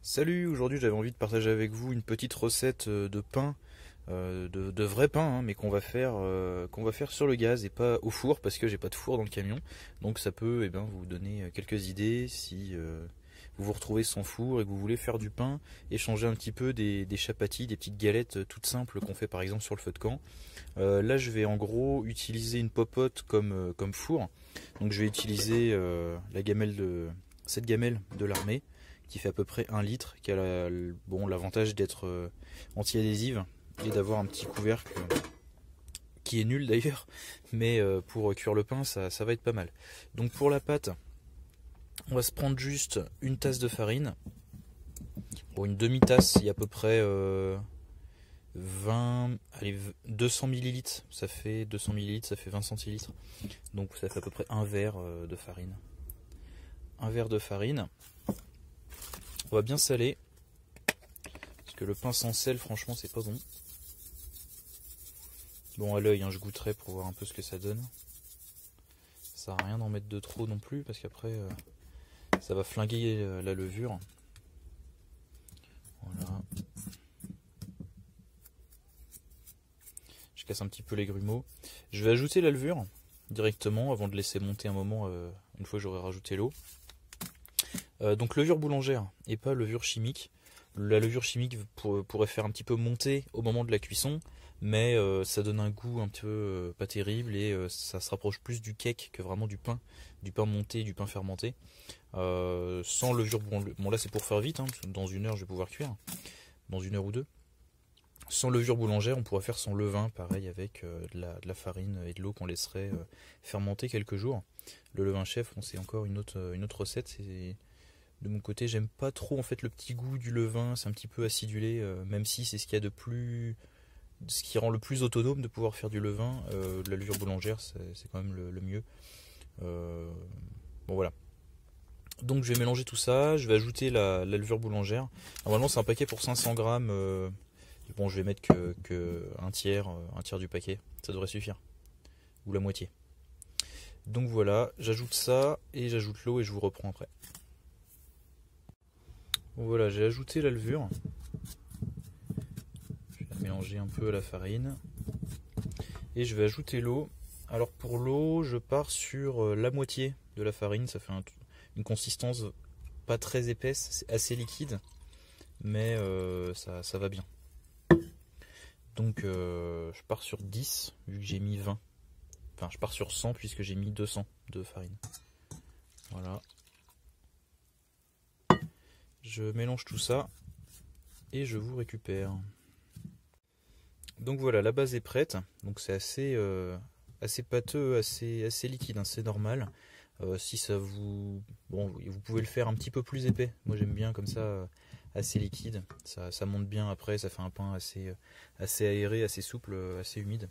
Salut, aujourd'hui j'avais envie de partager avec vous une petite recette de pain, de vrai pain, hein, mais qu'on va faire sur le gaz et pas au four parce que j'ai pas de four dans le camion. Donc ça peut vous donner quelques idées si vous vous retrouvez sans four et que vous voulez faire du pain et changer un petit peu des chapatis, des petites galettes toutes simples qu'on fait par exemple sur le feu de camp. Là je vais en gros utiliser une popote comme four. Donc je vais utiliser cette gamelle de l'armée qui fait à peu près 1 litre, qui a l'avantage d'être anti-adhésive et d'avoir un petit couvercle qui est nul d'ailleurs, mais pour cuire le pain ça va être pas mal. Donc pour la pâte, on va se prendre juste une tasse de farine, bon, une demi-tasse, il y a à peu près 200 millilitres, ça fait 200 millilitres, ça fait 20 centilitres, donc ça fait à peu près un verre de farine. Un verre de farine. On va bien saler, parce que le pain sans sel, franchement, c'est pas bon. Bon, à l'œil, hein, je goûterai pour voir un peu ce que ça donne. Ça sert à rien d'en mettre de trop non plus, parce qu'après, ça va flinguer la levure. Voilà. Je casse un petit peu les grumeaux. Je vais ajouter la levure directement, avant de laisser monter un moment, une fois que j'aurai rajouté l'eau. Donc levure boulangère et pas levure chimique. La levure chimique pourrait faire un petit peu monter au moment de la cuisson, mais ça donne un goût un peu pas terrible et ça se rapproche plus du cake que vraiment du pain monté, du pain fermenté. Sans levure boulangère, bon là c'est pour faire vite, hein, parce que dans 1 heure je vais pouvoir cuire, dans 1 heure ou deux. Sans levure boulangère, on pourrait faire sans levain, pareil avec de la farine et de l'eau qu'on laisserait fermenter quelques jours. Le levain chef, bon, c'est encore une autre recette. De mon côté, j'aime pas trop en fait le petit goût du levain, c'est un petit peu acidulé, même si c'est ce qu'il y a de plus, ce qui rend le plus autonome de pouvoir faire du levain. De la levure boulangère, c'est quand même le mieux. Bon voilà. Donc je vais mélanger tout ça, je vais ajouter la levure boulangère. Normalement c'est un paquet pour 500 grammes. Bon, je vais mettre que un tiers du paquet, ça devrait suffire, ou la moitié. Donc voilà, j'ajoute ça et j'ajoute l'eau et je vous reprends après. Bon voilà, j'ai ajouté la levure. Je vais la mélanger un peu à la farine. Et je vais ajouter l'eau. Alors pour l'eau, je pars sur la moitié de la farine. Ça fait une consistance pas très épaisse, c'est assez liquide. Mais ça va bien. Donc je pars sur 10 vu que j'ai mis 20. Enfin je pars sur 100 puisque j'ai mis 200 de farine. Voilà. Je mélange tout ça et je vous récupère. Donc voilà, la base est prête. Donc c'est assez pâteux, assez liquide, hein, c'est normal. Si ça vous... Bon, vous pouvez le faire un petit peu plus épais. Moi j'aime bien comme ça, assez liquide. Ça monte bien après, ça fait un pain assez aéré, assez souple, assez humide.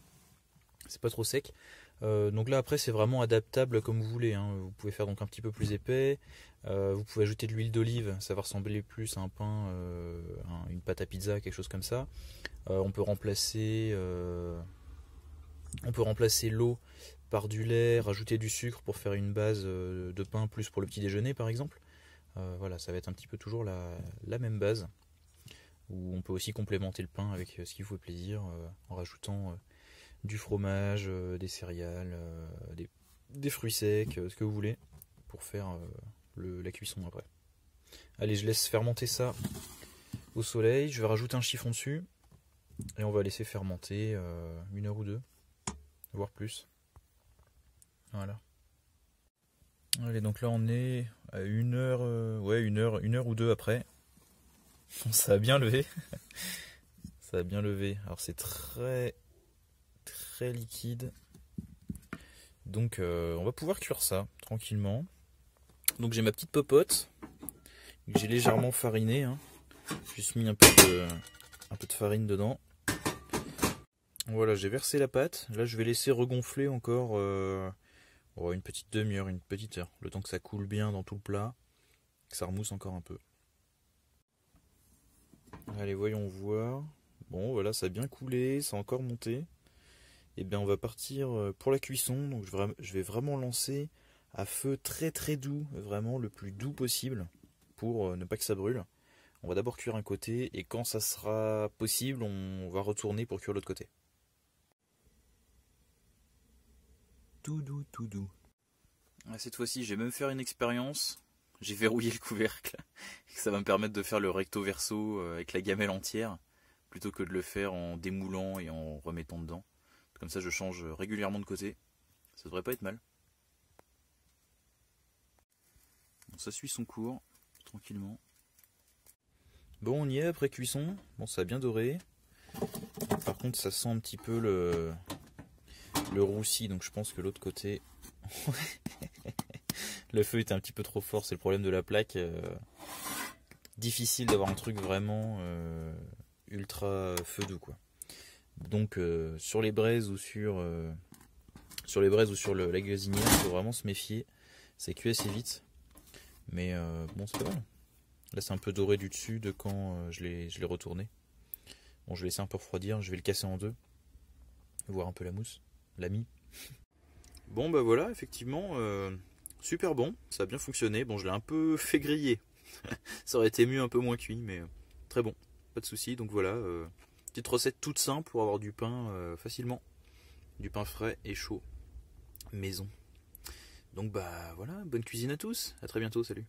C'est pas trop sec. Donc là après c'est vraiment adaptable comme vous voulez, hein. Vous pouvez faire donc un petit peu plus épais. Vous pouvez ajouter de l'huile d'olive, ça va ressembler plus à un pain, une pâte à pizza, quelque chose comme ça. On peut remplacer l'eau par du lait, rajouter du sucre pour faire une base de pain plus pour le petit déjeuner par exemple. Voilà, ça va être un petit peu toujours la même base. Ou on peut aussi complémenter le pain avec ce qui vous fait plaisir en rajoutant du fromage, des céréales, des fruits secs, ce que vous voulez pour faire la cuisson après. Allez, je laisse fermenter ça au soleil, je vais rajouter un chiffon dessus et on va laisser fermenter 1 heure ou deux, voire plus. Voilà. Allez, donc là on est à 1 heure, ouais, 1 heure ou deux après. Ça a bien levé. Ça a bien levé. Alors c'est très liquide. Donc on va pouvoir cuire ça tranquillement. Donc j'ai ma petite popote que j'ai légèrement farinée, hein. J'ai juste mis un peu de farine dedans. Voilà, j'ai versé la pâte. Là je vais laisser regonfler encore une petite demi-heure, une petite heure, le temps que ça coule bien dans tout le plat, que ça remousse encore un peu. Allez, voyons voir. Bon voilà, ça a bien coulé, ça a encore monté. Et bien on va partir pour la cuisson. Donc je vais vraiment lancer à feu très doux, vraiment le plus doux possible pour ne pas que ça brûle. On va d'abord cuire un côté et quand ça sera possible, on va retourner pour cuire l'autre côté. Tout doux, tout doux. Cette fois-ci, je vais même faire une expérience. J'ai verrouillé le couvercle. Ça va me permettre de faire le recto verso avec la gamelle entière, plutôt que de le faire en démoulant et en remettant dedans. Comme ça, je change régulièrement de côté. Ça devrait pas être mal. Bon, ça suit son cours, tranquillement. Bon, on y est après cuisson. Bon, ça a bien doré. Par contre, ça sent un petit peu le roussi, donc je pense que l'autre côté... le feu était un petit peu trop fort, c'est le problème de la plaque. Difficile d'avoir un truc vraiment ultra feu doux, quoi. Donc sur les braises ou sur la gazinière, il faut vraiment se méfier. Ça cuit assez vite. Mais bon, c'est pas mal. Là, c'est un peu doré du dessus de quand je l'ai retourné. Bon, je vais laisser un peu refroidir. Je vais le casser en deux. Voir un peu la mousse. La mie. Bon, bah voilà, effectivement, super bon. Ça a bien fonctionné. Bon, je l'ai un peu fait griller. Ça aurait été mieux un peu moins cuit, mais très bon. Pas de souci. Donc voilà, petite recette toute simple pour avoir du pain facilement. Du pain frais et chaud. Maison. Donc bah voilà, bonne cuisine à tous. À très bientôt, salut.